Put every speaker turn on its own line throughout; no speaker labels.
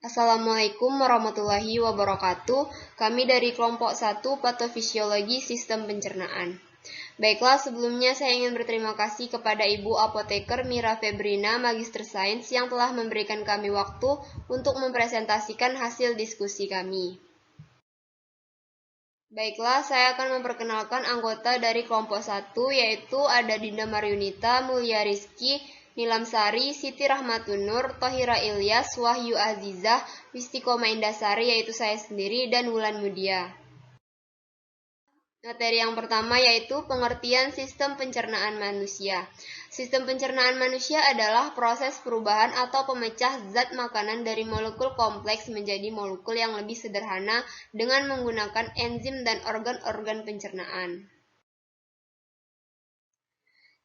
Assalamualaikum warahmatullahi wabarakatuh. Kami dari kelompok 1 Patofisiologi Sistem Pencernaan. Baiklah, sebelumnya saya ingin berterima kasih kepada Ibu Apoteker Mira Febrina, Magister Sains, yang telah memberikan kami waktu untuk mempresentasikan hasil diskusi kami. Baiklah, saya akan memperkenalkan anggota dari kelompok 1, yaitu ada Dinda Maryunita, Mulia Rizky, Nilam Sari, Siti Rahmatunur, Tohira Ilyas, Wahyu Azizah, Wistikoma Indasari, yaitu saya sendiri, dan Wulan Mudia. Materi yang pertama yaitu pengertian sistem pencernaan manusia. Sistem pencernaan manusia adalah proses perubahan atau pemecah zat makanan dari molekul kompleks menjadi molekul yang lebih sederhana dengan menggunakan enzim dan organ-organ pencernaan.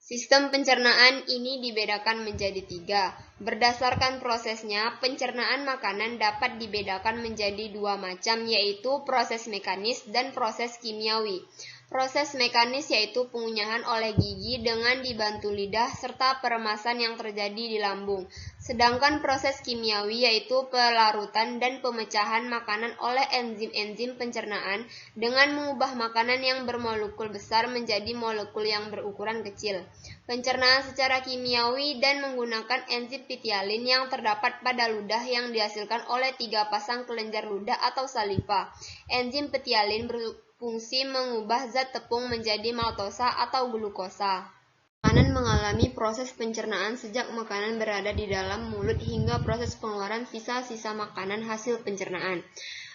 Sistem pencernaan ini dibedakan menjadi 3. Berdasarkan prosesnya, pencernaan makanan dapat dibedakan menjadi 2 macam, yaitu proses mekanis dan proses kimiawi. Proses mekanis yaitu pengunyahan oleh gigi dengan dibantu lidah serta peremasan yang terjadi di lambung. Sedangkan proses kimiawi yaitu pelarutan dan pemecahan makanan oleh enzim-enzim pencernaan dengan mengubah makanan yang bermolekul besar menjadi molekul yang berukuran kecil. Pencernaan secara kimiawi dan menggunakan enzim pitialin yang terdapat pada ludah yang dihasilkan oleh 3 pasang kelenjar ludah atau saliva. Enzim pitialin berfungsi mengubah zat tepung menjadi maltosa atau glukosa. Makanan mengalami proses pencernaan sejak makanan berada di dalam mulut hingga proses pengeluaran sisa-sisa makanan hasil pencernaan.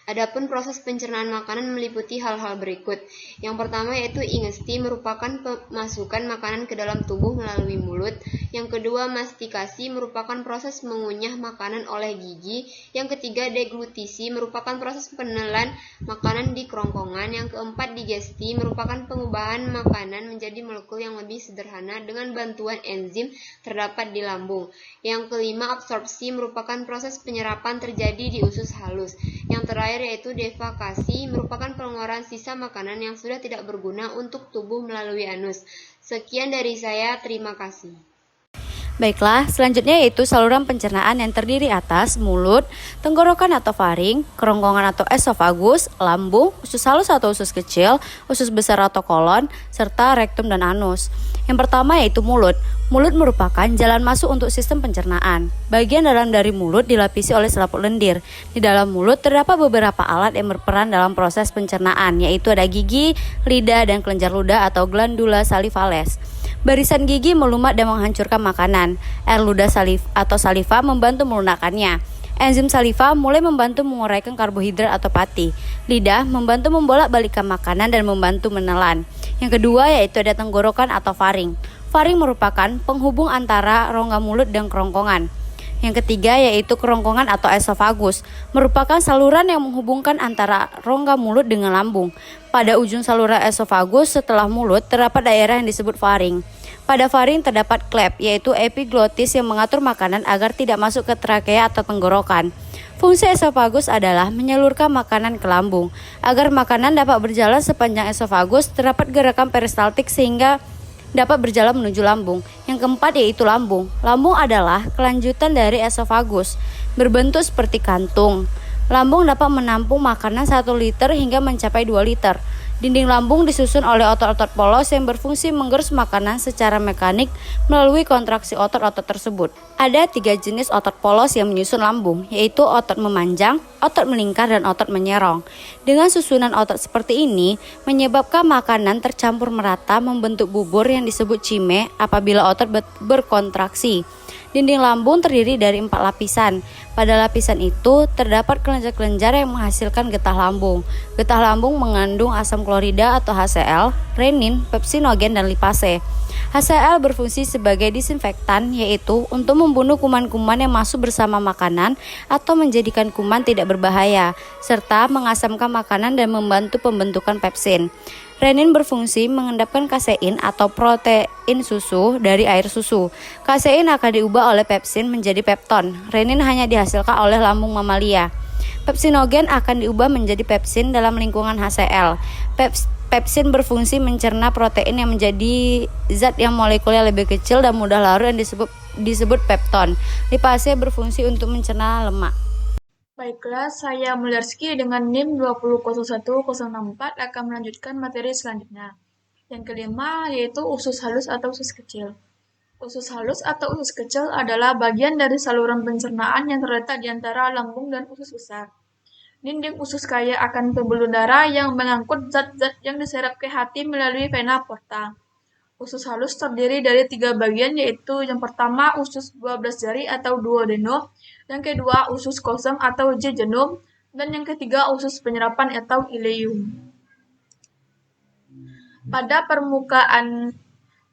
Adapun proses pencernaan makanan meliputi hal-hal berikut. Yang pertama yaitu ingesti, merupakan pemasukan makanan ke dalam tubuh melalui mulut. Yang kedua, mastikasi, merupakan proses mengunyah makanan oleh gigi. Yang ketiga, deglutisi, merupakan proses penelan makanan di kerongkongan. Yang keempat, digesti, merupakan pengubahan makanan menjadi molekul yang lebih sederhana dengan bantuan enzim terdapat di lambung. Yang kelima, absorpsi, merupakan proses penyerapan terjadi di usus halus. Yang terakhir yaitu defekasi, merupakan pengeluaran sisa makanan yang sudah tidak berguna untuk tubuh melalui anus. Sekian dari saya, terima kasih.
Baiklah, selanjutnya yaitu saluran pencernaan yang terdiri atas mulut, tenggorokan atau faring, kerongkongan atau esofagus, lambung, usus halus atau usus kecil, usus besar atau kolon, serta rektum dan anus. Yang pertama yaitu mulut. Mulut merupakan jalan masuk untuk sistem pencernaan. Bagian dalam dari mulut dilapisi oleh selaput lendir. Di dalam mulut terdapat beberapa alat yang berperan dalam proses pencernaan, yaitu ada gigi, lidah, dan kelenjar ludah atau glandula salivales. Barisan gigi melumat dan menghancurkan makanan. Air ludah saliva membantu melunakkannya. Enzim saliva mulai membantu menguraikan karbohidrat atau pati. Lidah membantu membolak-balikkan makanan dan membantu menelan. Yang kedua yaitu ada tenggorokan atau faring. Faring merupakan penghubung antara rongga mulut dan kerongkongan. Yang ketiga yaitu kerongkongan atau esofagus, merupakan saluran yang menghubungkan antara rongga mulut dengan lambung. Pada ujung saluran esofagus setelah mulut terdapat daerah yang disebut faring. Pada faring terdapat klep, yaitu epiglottis yang mengatur makanan agar tidak masuk ke trakea atau tenggorokan. Fungsi esofagus adalah menyalurkan makanan ke lambung. Agar makanan dapat berjalan sepanjang esofagus, terdapat gerakan peristaltik sehingga dapat berjalan menuju lambung. Yang keempat yaitu lambung. Lambung adalah kelanjutan dari esofagus, berbentuk seperti kantung. Lambung dapat menampung makanan 1 liter hingga mencapai 2 liter. Dinding lambung disusun oleh otot-otot polos yang berfungsi menggerus makanan secara mekanik melalui kontraksi otot-otot tersebut. Ada 3 jenis otot polos yang menyusun lambung, yaitu otot memanjang, otot melingkar, dan otot menyerong. Dengan susunan otot seperti ini, menyebabkan makanan tercampur merata membentuk bubur yang disebut cime apabila otot berkontraksi. Dinding lambung terdiri dari 4 lapisan. Pada lapisan itu terdapat kelenjar-kelenjar yang menghasilkan getah lambung. Getah lambung mengandung asam klorida atau HCl, renin, pepsinogen, dan lipase. HCl berfungsi sebagai disinfektan, yaitu untuk membunuh kuman-kuman yang masuk bersama makanan atau menjadikan kuman tidak berbahaya, serta mengasamkan makanan dan membantu pembentukan pepsin. Renin berfungsi mengendapkan kasein atau protein susu dari air susu. Kasein akan diubah oleh pepsin menjadi pepton. Renin hanya dihasilkan oleh lambung mamalia. Pepsinogen akan diubah menjadi pepsin dalam lingkungan HCl. Pepsin berfungsi mencerna protein yang menjadi zat yang molekulnya lebih kecil dan mudah larut yang disebut pepton. Lipase berfungsi untuk mencerna lemak.
Baiklah, saya Mulyarski dengan NIM 2001064 akan melanjutkan materi selanjutnya. Yang kelima yaitu usus halus atau usus kecil. Usus halus atau usus kecil adalah bagian dari saluran pencernaan yang terletak di antara lambung dan usus besar. Dinding usus kaya akan pembuluh darah yang mengangkut zat-zat yang diserap ke hati melalui vena porta. Usus halus terdiri dari 3 bagian, yaitu yang pertama usus 12 jari atau duodenum, yang kedua usus kosong atau jejunum, dan yang ketiga usus penyerapan atau ileum. Pada permukaan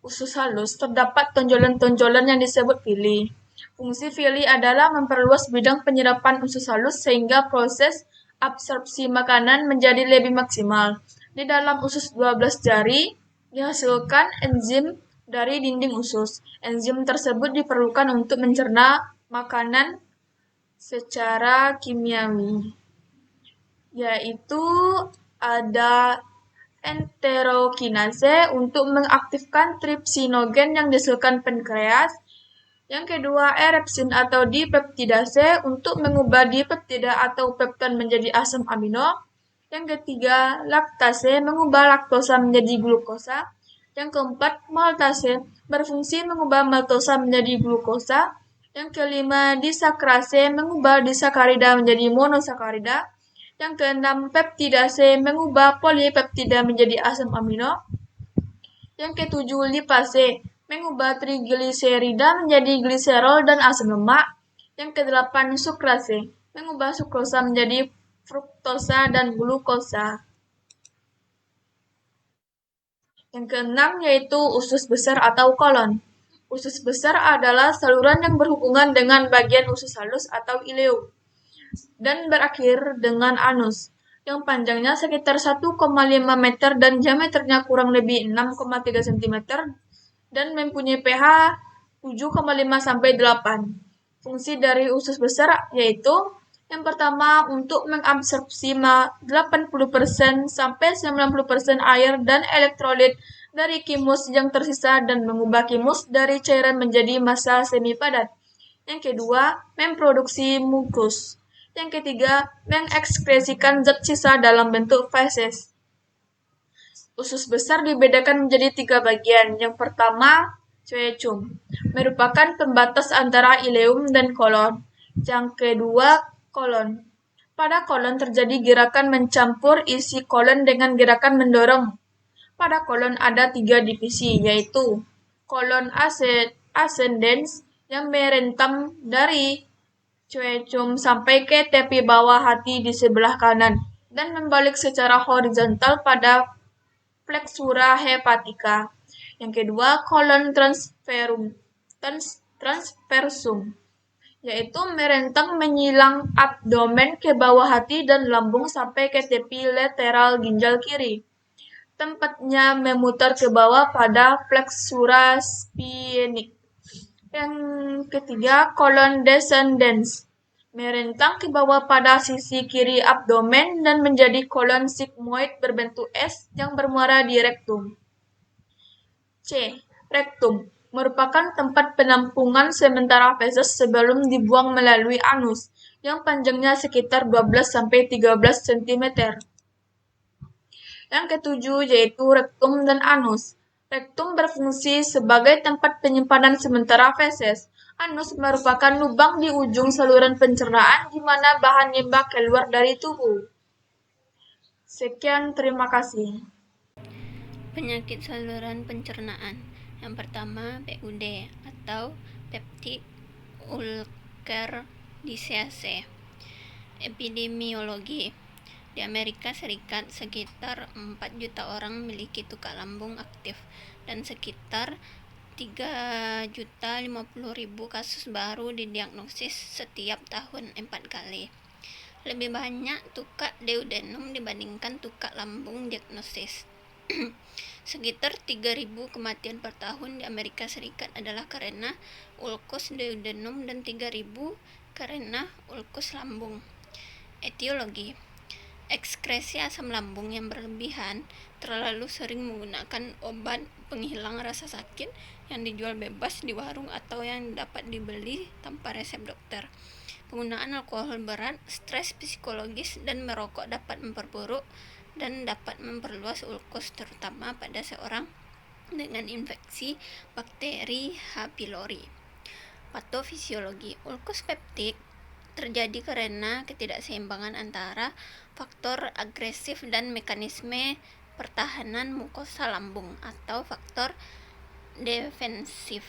usus halus terdapat tonjolan-tonjolan yang disebut villi. Fungsi villi adalah memperluas bidang penyerapan usus halus sehingga proses absorpsi makanan menjadi lebih maksimal. Di dalam usus 12 jari dihasilkan enzim dari dinding usus. Enzim tersebut diperlukan untuk mencerna makanan secara kimiawi, yaitu ada enterokinase untuk mengaktifkan tripsinogen yang dihasilkan pankreas. Yang kedua, erepsin atau dipeptidase untuk mengubah dipeptida atau pepton menjadi asam amino. Yang ketiga, laktase mengubah laktosa menjadi glukosa. Yang keempat, maltase berfungsi mengubah maltosa menjadi glukosa. Yang kelima, disakrase mengubah disakarida menjadi monosakarida. Yang keenam, peptidase mengubah polipeptida menjadi asam amino. Yang ketujuh, lipase mengubah trigliserida menjadi gliserol dan asam lemak. Yang kedelapan, sukrase mengubah sukrosa menjadi fruktosa dan glukosa. Yang keenam yaitu usus besar atau kolon. Usus besar adalah saluran yang berhubungan dengan bagian usus halus atau ileum dan berakhir dengan anus, yang panjangnya sekitar 1,5 meter dan diameternya kurang lebih 6,3 cm dan mempunyai pH 7,5 sampai 8. Fungsi dari usus besar yaitu yang pertama untuk mengabsorpsi 80% sampai 90% air dan elektrolit dari kimus yang tersisa dan mengubah kimus dari cairan menjadi massa semi padat. Yang kedua, memproduksi mukus. Yang ketiga, mengekskresikan zat sisa dalam bentuk feses. Usus besar dibedakan menjadi 3 bagian. Yang pertama, coecum, merupakan pembatas antara ileum dan kolon. Yang kedua, kolon. Pada kolon terjadi gerakan mencampur isi kolon dengan gerakan mendorong. Pada kolon ada 3 divisi, yaitu kolon ascendens yang merentam dari coecum sampai ke tepi bawah hati di sebelah kanan dan membalik secara horizontal pada plexura hepatica. Yang kedua, kolon transversum, yaitu merentang menyilang abdomen ke bawah hati dan lambung sampai ke tepi lateral ginjal kiri. Tempatnya memutar ke bawah pada plexura sphenic. Yang ketiga, kolon descendens, merentang ke bawah pada sisi kiri abdomen dan menjadi kolon sigmoid berbentuk S yang bermuara di rektum. C. Rektum merupakan tempat penampungan sementara feses sebelum dibuang melalui anus, yang panjangnya sekitar 12-13 cm. Yang ketujuh yaitu rektum dan anus. Rektum berfungsi sebagai tempat penyimpanan sementara feses. Anus merupakan lubang di ujung saluran pencernaan di mana bahan limbah keluar dari tubuh. Sekian, terima kasih.
Penyakit saluran pencernaan. Yang pertama, PUD atau peptic ulcer disease. Epidemiologi. Di Amerika Serikat, sekitar 4 juta orang memiliki tukak lambung aktif dan sekitar 3.050.000 kasus baru didiagnosis setiap tahun 4 kali. Lebih banyak tukak duodenum dibandingkan tukak lambung diagnosis. Sekitar 3.000 kematian per tahun di Amerika Serikat adalah karena ulkus duodenum dan 3.000 karena ulkus lambung. Etiologi. Ekskresi asam lambung yang berlebihan, terlalu sering menggunakan obat penghilang rasa sakit yang dijual bebas di warung atau yang dapat dibeli tanpa resep dokter. Penggunaan alkohol berat, stres psikologis, dan merokok dapat memperburuk dan dapat memperluas ulkus terutama pada seorang dengan infeksi bakteri H. pylori. Patofisiologi ulkus peptik terjadi karena ketidakseimbangan antara faktor agresif dan mekanisme pertahanan mukosa lambung atau faktor defensif.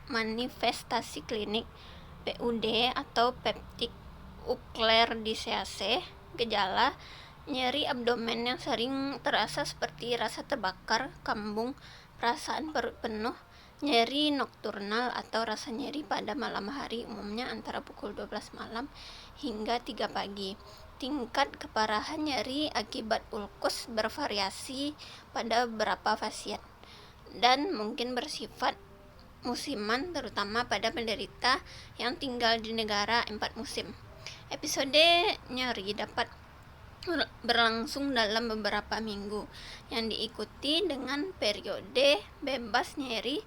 Manifestasi klinik PUD atau peptic uklear-disease, gejala nyeri abdomen yang sering terasa seperti rasa terbakar, kambung, perasaan perut penuh, nyeri nokturnal atau rasa nyeri pada malam hari umumnya antara pukul 12 malam hingga 3 pagi. Tingkat keparahan nyeri akibat ulkus bervariasi pada beberapa pasien dan mungkin bersifat musiman terutama pada penderita yang tinggal di negara 4 musim. Episode nyeri dapat berlangsung dalam beberapa minggu yang diikuti dengan periode bebas nyeri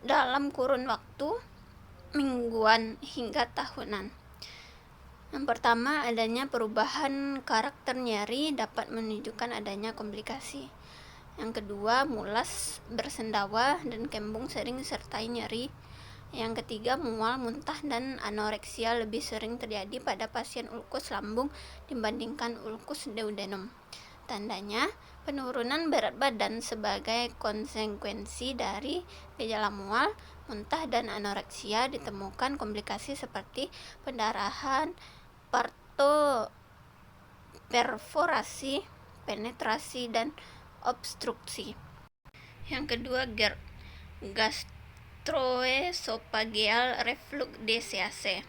dalam kurun waktu mingguan hingga tahunan. Yang pertama, adanya perubahan karakter nyeri dapat menunjukkan adanya komplikasi. Yang kedua, mulas, bersendawa, dan kembung sering disertai nyeri. Yang ketiga, mual, muntah, dan anoreksia lebih sering terjadi pada pasien ulkus lambung dibandingkan ulkus duodenum. Tandanya, penurunan berat badan sebagai konsekuensi dari gejala mual, muntah, dan anoreksia. Ditemukan komplikasi seperti pendarahan, perforasi, penetrasi, dan obstruksi. Yang kedua, GERD, gastroesophageal reflux disease.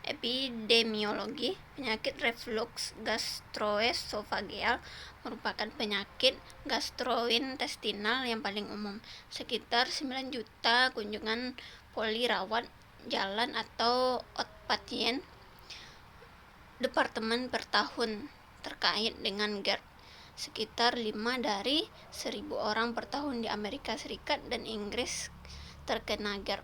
Epidemiologi penyakit reflux gastroesophageal merupakan penyakit gastrointestinal yang paling umum. Sekitar 9 juta kunjungan poli rawat jalan atau outpatient departemen per tahun terkait dengan GERD. Sekitar 5 dari 1.000 orang per tahun di Amerika Serikat dan Inggris terkena GERD.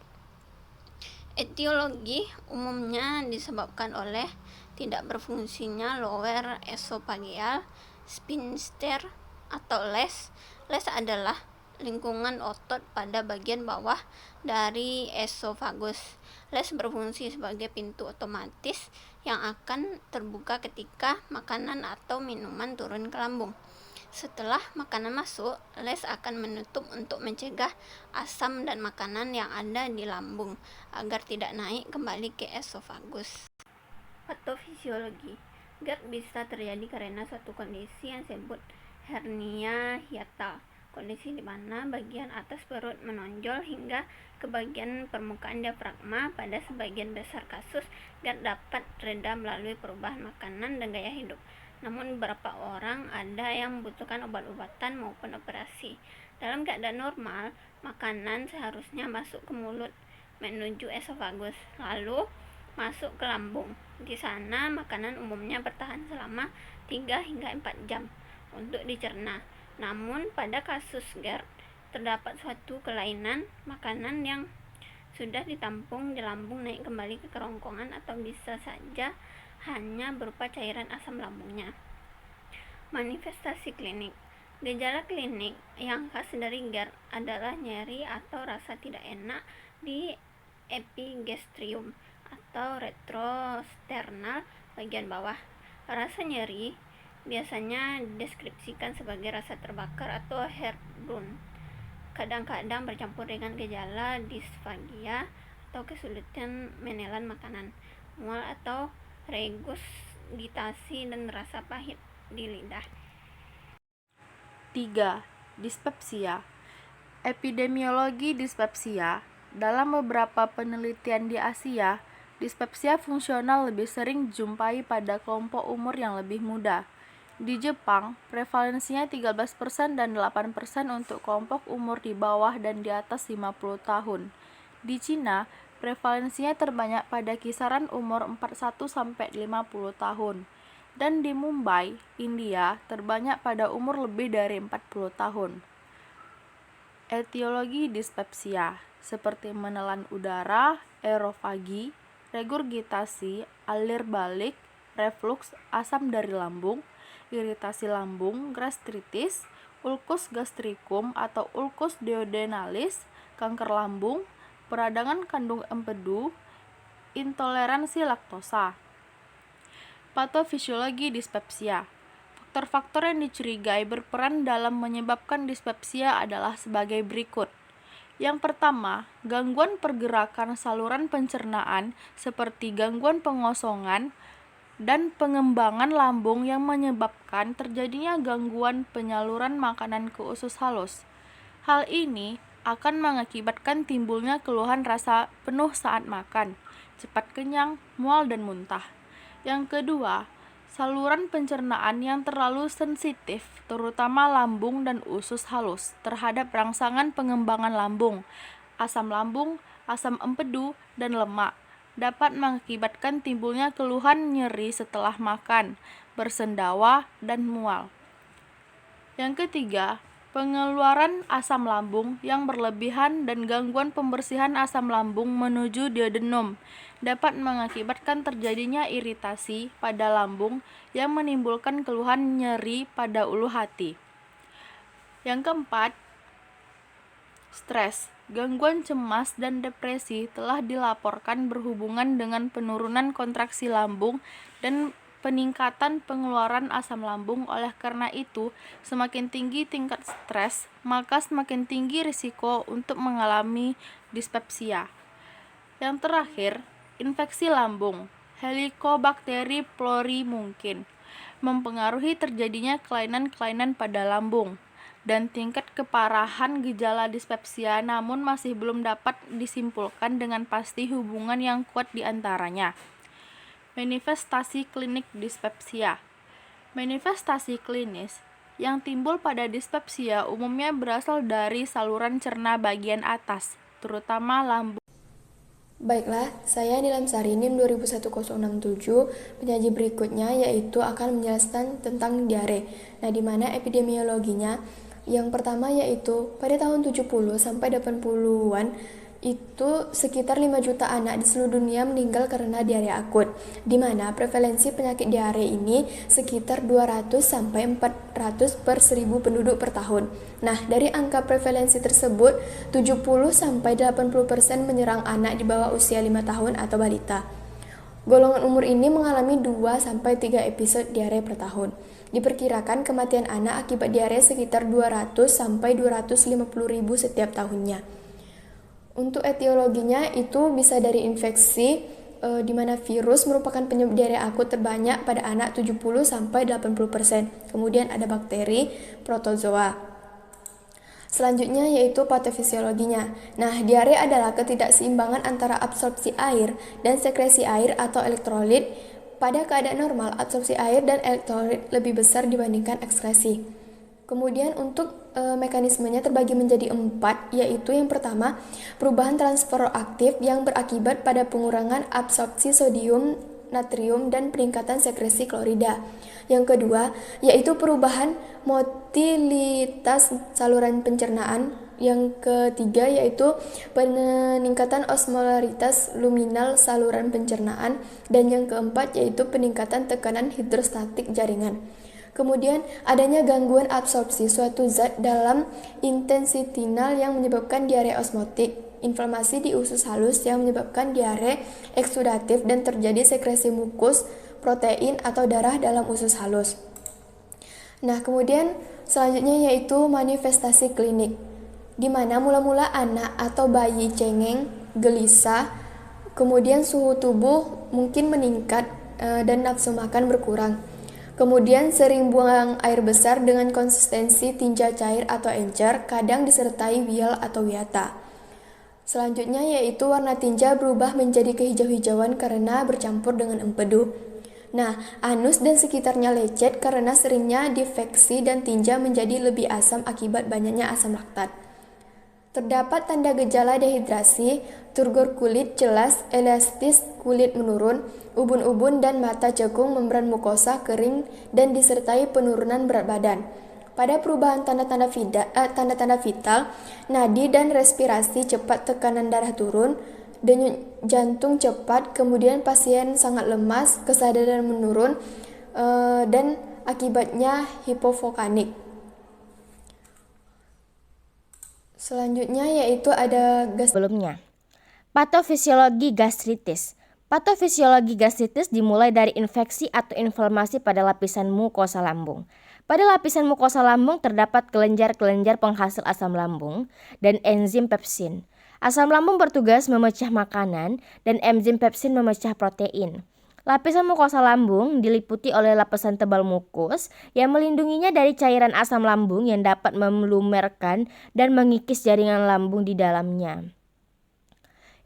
Etiologi umumnya disebabkan oleh tidak berfungsinya lower esophageal sphincter atau LES. LES adalah lingkungan otot pada bagian bawah dari esofagus. LES berfungsi sebagai pintu otomatis yang akan terbuka ketika makanan atau minuman turun ke lambung. Setelah makanan masuk, LES akan menutup untuk mencegah asam dan makanan yang ada di lambung agar tidak naik kembali ke esofagus. Patofisiologi GERD bisa terjadi karena suatu kondisi yang disebut hernia hiatal, kondisi di mana bagian atas perut menonjol hingga ke bagian permukaan diafragma. Pada sebagian besar kasus, GERD dapat reda melalui perubahan makanan dan gaya hidup. Namun beberapa orang ada yang membutuhkan obat-obatan maupun operasi. Dalam keadaan normal, makanan seharusnya masuk ke mulut menuju esofagus, lalu masuk ke lambung. Di sana makanan umumnya bertahan selama 3 hingga 4 jam untuk dicerna. Namun pada kasus GERD terdapat suatu kelainan, makanan yang sudah ditampung di lambung naik kembali ke kerongkongan atau bisa saja hanya berupa cairan asam lambungnya. Manifestasi klinik. Gejala klinik yang khas dari GERD adalah nyeri atau rasa tidak enak di epigastrium atau retrosternal bagian bawah. Rasa nyeri biasanya dideskripsikan sebagai rasa terbakar atau heartburn. Kadang-kadang bercampur dengan gejala disfagia atau kesulitan menelan makanan, mual atau regurgitasi, dan rasa pahit di lidah.
3. Dispepsia. Epidemiologi dispepsia. Dalam beberapa penelitian di Asia, dispepsia fungsional lebih sering dijumpai pada kelompok umur yang lebih muda. Di Jepang, prevalensinya 13% dan 8% untuk kelompok umur di bawah dan di atas 50 tahun. Di Cina, prevalensinya terbanyak pada kisaran umur 41-50 tahun. Dan di Mumbai, India, terbanyak pada umur lebih dari 40 tahun. Etiologi dispepsia.
seperti menelan udara, aerofagi, regurgitasi, alir balik, refluks, asam dari lambung, iritasi lambung, gastritis, ulkus gastrikum atau ulkus duodenalis, kanker lambung, peradangan kandung empedu, intoleransi laktosa. Patofisiologi dispepsia. Faktor-faktor yang dicurigai berperan dalam menyebabkan dispepsia adalah sebagai berikut. Yang pertama, gangguan pergerakan saluran pencernaan seperti gangguan pengosongan dan pengembangan lambung yang menyebabkan terjadinya gangguan penyaluran makanan ke usus halus. Hal ini akan mengakibatkan timbulnya keluhan rasa penuh saat makan, cepat kenyang, mual, dan muntah. Yang kedua, saluran pencernaan yang terlalu sensitif, terutama lambung dan usus halus, terhadap rangsangan pengembangan lambung, asam lambung, asam empedu, dan lemak, dapat mengakibatkan timbulnya keluhan nyeri setelah makan, bersendawa, dan mual. Yang ketiga, pengeluaran asam lambung yang berlebihan dan gangguan pembersihan asam lambung menuju duodenum dapat mengakibatkan terjadinya iritasi pada lambung yang menimbulkan keluhan nyeri pada ulu hati. Yang keempat, stres. Gangguan cemas dan depresi telah dilaporkan berhubungan dengan penurunan kontraksi lambung dan peningkatan pengeluaran asam lambung. Oleh karena itu, semakin tinggi tingkat stres, maka semakin tinggi risiko untuk mengalami dispepsia. Yang terakhir, infeksi lambung. Helicobacter pylori mungkin mempengaruhi terjadinya kelainan-kelainan pada lambung dan tingkat keparahan gejala dispepsia, namun masih belum dapat disimpulkan dengan pasti hubungan yang kuat di antaranya. Manifestasi klinik dispepsia. Manifestasi klinis yang timbul pada dispepsia umumnya berasal dari saluran cerna bagian atas, terutama lambung.
Baiklah, saya Nilam Sari NIM 201067. Penyaji berikutnya yaitu akan menjelaskan tentang diare. Nah, di mana epidemiologinya yang pertama yaitu pada tahun 70 sampai 80-an itu sekitar 5 juta anak di seluruh dunia meninggal karena diare akut, di mana prevalensi penyakit diare ini sekitar 200 sampai 400 per 1000 penduduk per tahun. Nah, dari angka prevalensi tersebut, 70 sampai 80% menyerang anak di bawah usia 5 tahun atau balita. Golongan umur ini mengalami 2 sampai 3 episode diare per tahun. Diperkirakan kematian anak akibat diare sekitar 200 sampai 250 ribu setiap tahunnya. Untuk etiologinya itu bisa dari infeksi, di mana virus merupakan penyebab diare akut terbanyak pada anak 70 sampai 80%. Kemudian ada bakteri, protozoa. Selanjutnya yaitu patofisiologinya. Nah, diare adalah ketidakseimbangan antara absorpsi air dan sekresi air atau elektrolit. Pada keadaan normal, absorpsi air dan elektrolit lebih besar dibandingkan ekskresi. Kemudian untuk mekanismenya terbagi menjadi 4, yaitu yang pertama, perubahan transfer aktif yang berakibat pada pengurangan absorpsi sodium, natrium, dan peningkatan sekresi klorida. Yang kedua, yaitu perubahan motilitas saluran pencernaan. Yang ketiga, yaitu peningkatan osmolaritas luminal saluran pencernaan. Dan yang keempat, yaitu peningkatan tekanan hidrostatik jaringan. Kemudian adanya gangguan absorpsi suatu zat dalam intensitinal yang menyebabkan diare osmotik, inflamasi di usus halus yang menyebabkan diare eksudatif dan terjadi sekresi mukus, protein atau darah dalam usus halus. Nah, kemudian selanjutnya yaitu manifestasi klinik, di mana mula-mula anak atau bayi cengeng, gelisah, kemudian suhu tubuh mungkin meningkat dan nafsu makan berkurang. Kemudian sering buang air besar dengan konsistensi tinja cair atau encer, kadang disertai wial atau wiata. Selanjutnya yaitu warna tinja berubah menjadi kehijau-hijauan karena bercampur dengan empedu. Nah, anus dan sekitarnya lecet karena seringnya difeksi dan tinja menjadi lebih asam akibat banyaknya asam laktat. Terdapat tanda gejala dehidrasi, turgor kulit jelas, elastis kulit menurun, ubun-ubun dan mata cekung, membran mukosa kering dan disertai penurunan berat badan. Pada perubahan tanda-tanda vital, nadi dan respirasi cepat, tekanan darah turun, denyut jantung cepat, kemudian pasien sangat lemas, kesadaran menurun, dan akibatnya hipovokanik. Selanjutnya yaitu ada
sebelumnya. Patofisiologi gastritis. Patofisiologi gastritis dimulai dari infeksi atau inflamasi pada lapisan mukosa lambung. Pada lapisan mukosa lambung terdapat kelenjar-kelenjar penghasil asam lambung dan enzim pepsin. Asam lambung bertugas memecah makanan dan enzim pepsin memecah protein. Lapisan mukosa lambung diliputi oleh lapisan tebal mukus yang melindunginya dari cairan asam lambung yang dapat melumerkan dan mengikis jaringan lambung di dalamnya.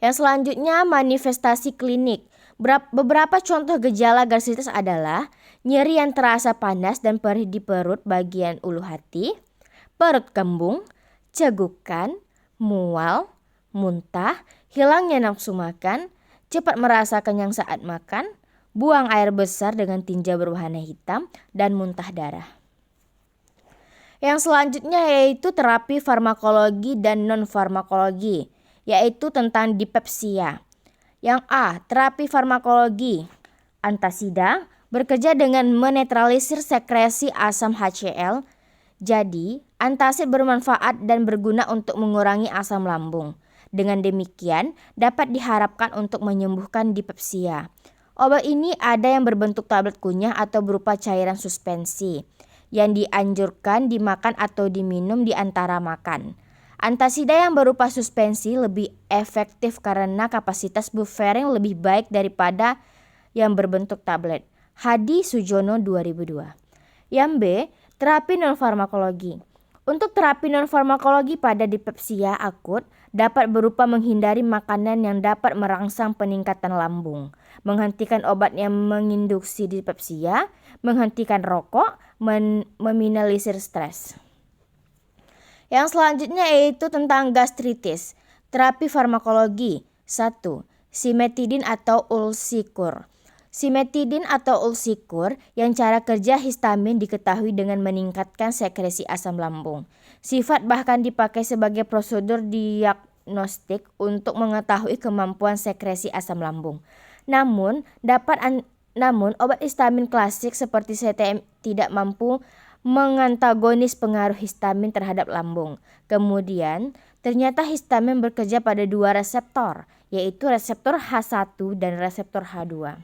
Yang selanjutnya, manifestasi klinik. Beberapa contoh gejala gastritis adalah nyeri yang terasa panas dan perih di perut bagian ulu hati, perut kembung, cegukan, mual, muntah, hilangnya nafsu makan, cepat merasa kenyang saat makan, buang air besar dengan tinja berwarna hitam, dan muntah darah. Yang selanjutnya yaitu terapi farmakologi dan non-farmakologi, yaitu tentang dipepsia. Yang A, terapi farmakologi. Antasida bekerja dengan menetralisir sekresi asam HCl. Jadi, antasid bermanfaat dan berguna untuk mengurangi asam lambung. Dengan demikian, dapat diharapkan untuk menyembuhkan dipepsia. Obat ini ada yang berbentuk tablet kunyah atau berupa cairan suspensi yang dianjurkan dimakan atau diminum di antara makan. Antasida yang berupa suspensi lebih efektif karena kapasitas buffering lebih baik daripada yang berbentuk tablet. Hadi Sujono 2002. Yang B, terapi non-farmakologi. Untuk terapi non-farmakologi pada dipepsia akut dapat berupa menghindari makanan yang dapat merangsang peningkatan lambung, menghentikan obat yang menginduksi dipepsia, menghentikan rokok, meminimalisir stres. Yang selanjutnya yaitu tentang gastritis. Terapi farmakologi. 1. Simetidin atau ulsikur. Simetidin atau ulsikur yang cara kerja histamin diketahui dengan meningkatkan sekresi asam lambung. Sifat bahkan dipakai sebagai prosedur diagnostik untuk mengetahui kemampuan sekresi asam lambung. Namun obat histamin klasik seperti CTM tidak mampu mengantagonis pengaruh histamin terhadap lambung. Kemudian, ternyata histamin bekerja pada dua reseptor, yaitu reseptor H1 dan reseptor H2.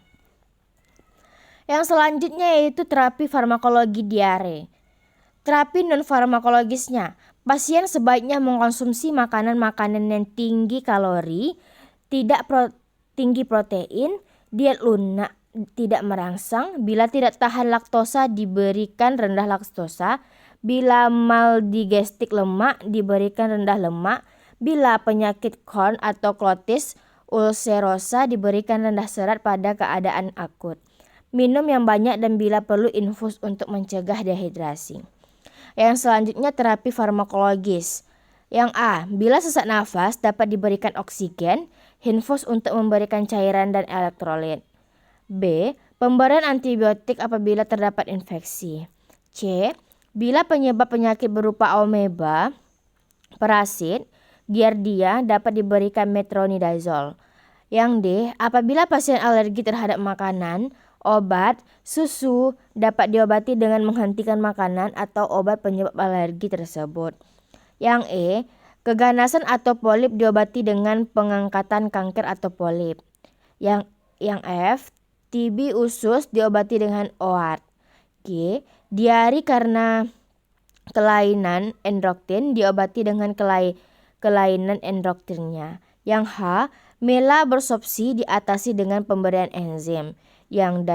Yang selanjutnya yaitu terapi farmakologi diare. Terapi non-farmakologisnya, pasien sebaiknya mengkonsumsi makanan-makanan yang tinggi kalori, tinggi protein, diet lunak, tidak merangsang. Bila tidak tahan laktosa diberikan rendah laktosa. Bila maldigestik lemak diberikan rendah lemak. Bila penyakit Crohn atau colitis ulcerosa diberikan rendah serat pada keadaan akut. Minum yang banyak dan bila perlu infus untuk mencegah dehidrasi. Yang selanjutnya terapi farmakologis. Yang A, bila sesak nafas dapat diberikan oksigen, infus untuk memberikan cairan dan elektrolit. B. Pemberian antibiotik apabila terdapat infeksi. C. Bila penyebab penyakit berupa ameba, parasit, giardia dapat diberikan metronidazole. Yang D. Apabila pasien alergi terhadap makanan, obat, susu dapat diobati dengan menghentikan makanan atau obat penyebab alergi tersebut. Yang E. Keganasan atau polip diobati dengan pengangkatan kanker atau polip. Yang F. TB usus diobati dengan OAT. G. Diari karena kelainan endokrin diobati dengan kelainan endokrinnya. Yang H. Malaabsorpsi diatasi dengan pemberian enzim. Yang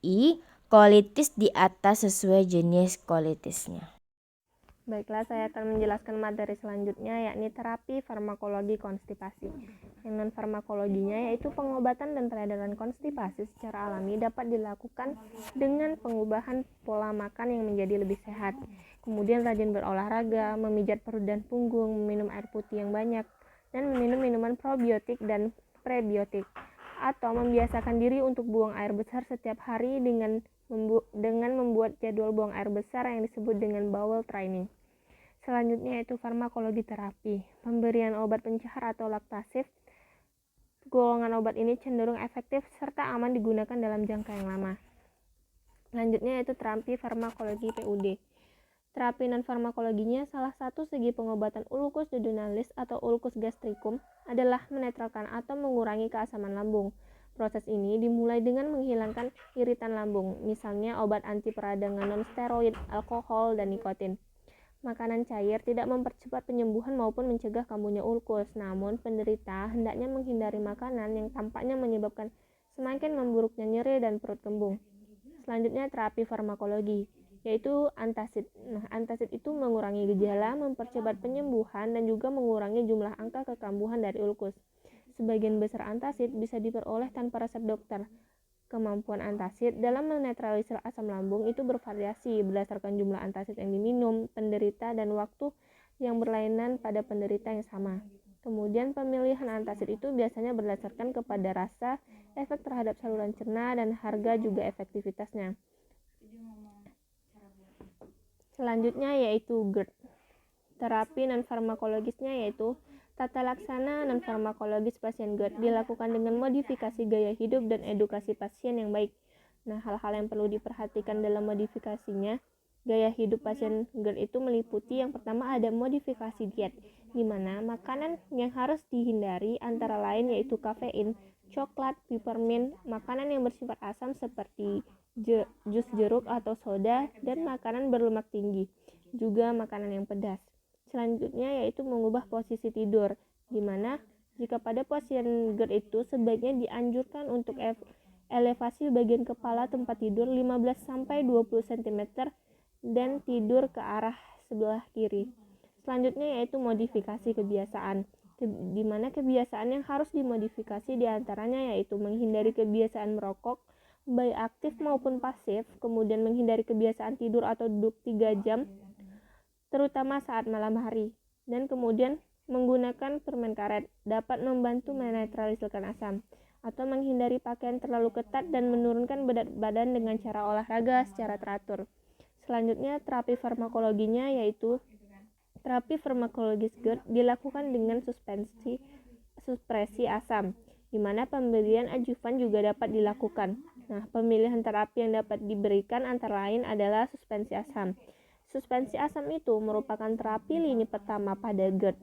I. Kolitis di atas sesuai jenis kolitisnya.
Baiklah, saya akan menjelaskan materi selanjutnya, yakni terapi farmakologi konstipasi. Yang non-farmakologinya yaitu pengobatan dan peredaran konstipasi secara alami dapat dilakukan dengan pengubahan pola makan yang menjadi lebih sehat. Kemudian rajin berolahraga, memijat perut dan punggung, meminum air putih yang banyak, dan meminum minuman probiotik dan prebiotik. atau membiasakan diri untuk buang air besar setiap hari dengan membuat jadwal buang air besar yang disebut dengan bowel training. Selanjutnya yaitu farmakologi terapi. Pemberian obat pencahar atau laktatif. Golongan obat ini cenderung efektif serta aman digunakan dalam jangka yang lama. Selanjutnya yaitu terapi farmakologi PUD. Terapi non-farmakologinya salah satu segi pengobatan ulcus duodenalis atau ulcus gastricum adalah menetralkan atau mengurangi keasaman lambung. Proses ini dimulai dengan menghilangkan iritan lambung, misalnya obat anti peradangan non-steroid, alkohol, dan nikotin. Makanan cair tidak mempercepat penyembuhan maupun mencegah kambuhnya ulkus, namun penderita hendaknya menghindari makanan yang tampaknya menyebabkan semakin memburuknya nyeri dan perut kembung. Selanjutnya terapi farmakologi, yaitu antacid. Antacid itu mengurangi gejala, mempercepat penyembuhan, dan juga mengurangi jumlah angka kekambuhan dari ulkus. Sebagian besar antacid bisa diperoleh tanpa resep dokter. Kemampuan antacid dalam menetralisir asam lambung itu bervariasi berdasarkan jumlah antacid yang diminum, penderita, dan waktu yang berlainan pada penderita yang sama. Kemudian pemilihan antacid itu biasanya berdasarkan kepada rasa, efek terhadap saluran cerna, dan harga juga efektivitasnya. Selanjutnya yaitu GERD. Terapi non-farmakologisnya yaitu tata laksana non-farmakologis pasien GERD dilakukan dengan modifikasi gaya hidup dan edukasi pasien yang baik. Nah, hal-hal yang perlu diperhatikan dalam modifikasinya, gaya hidup pasien GERD itu meliputi yang pertama ada modifikasi diet, di mana makanan yang harus dihindari antara lain yaitu kafein, coklat, peppermint, makanan yang bersifat asam seperti jus jeruk atau soda, dan makanan berlemak tinggi, juga makanan yang pedas. Selanjutnya yaitu mengubah posisi tidur, di mana jika pada pasien GERD itu sebaiknya dianjurkan untuk elevasi bagian kepala tempat tidur 15-20 cm dan tidur ke arah sebelah kiri. Selanjutnya yaitu modifikasi kebiasaan, di mana kebiasaan yang harus dimodifikasi diantaranya yaitu menghindari kebiasaan merokok, baik aktif maupun pasif, kemudian menghindari kebiasaan tidur atau duduk 3 jam, terutama saat malam hari, dan kemudian menggunakan permen karet dapat membantu menetralisirkan asam, atau menghindari pakaian terlalu ketat dan menurunkan berat badan dengan cara olahraga secara teratur. Selanjutnya terapi farmakologinya yaitu terapi farmakologis GERD dilakukan dengan supresi asam, di mana pemberian adjuvan juga dapat dilakukan. Nah, pemilihan terapi yang dapat diberikan antara lain adalah suspensi asam. Suspensi asam itu merupakan terapi lini pertama pada GERD.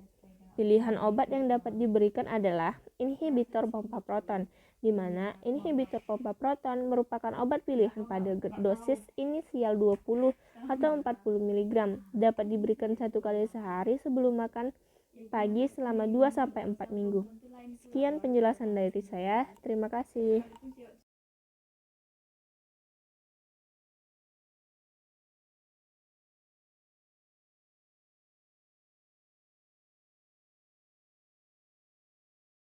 Pilihan obat yang dapat diberikan adalah inhibitor pompa proton, di mana inhibitor pompa proton merupakan obat pilihan pada GERD dosis inisial 20 atau 40 mg. Dapat diberikan 1 kali sehari sebelum makan pagi selama 2-4 minggu. Sekian penjelasan dari saya. Terima kasih.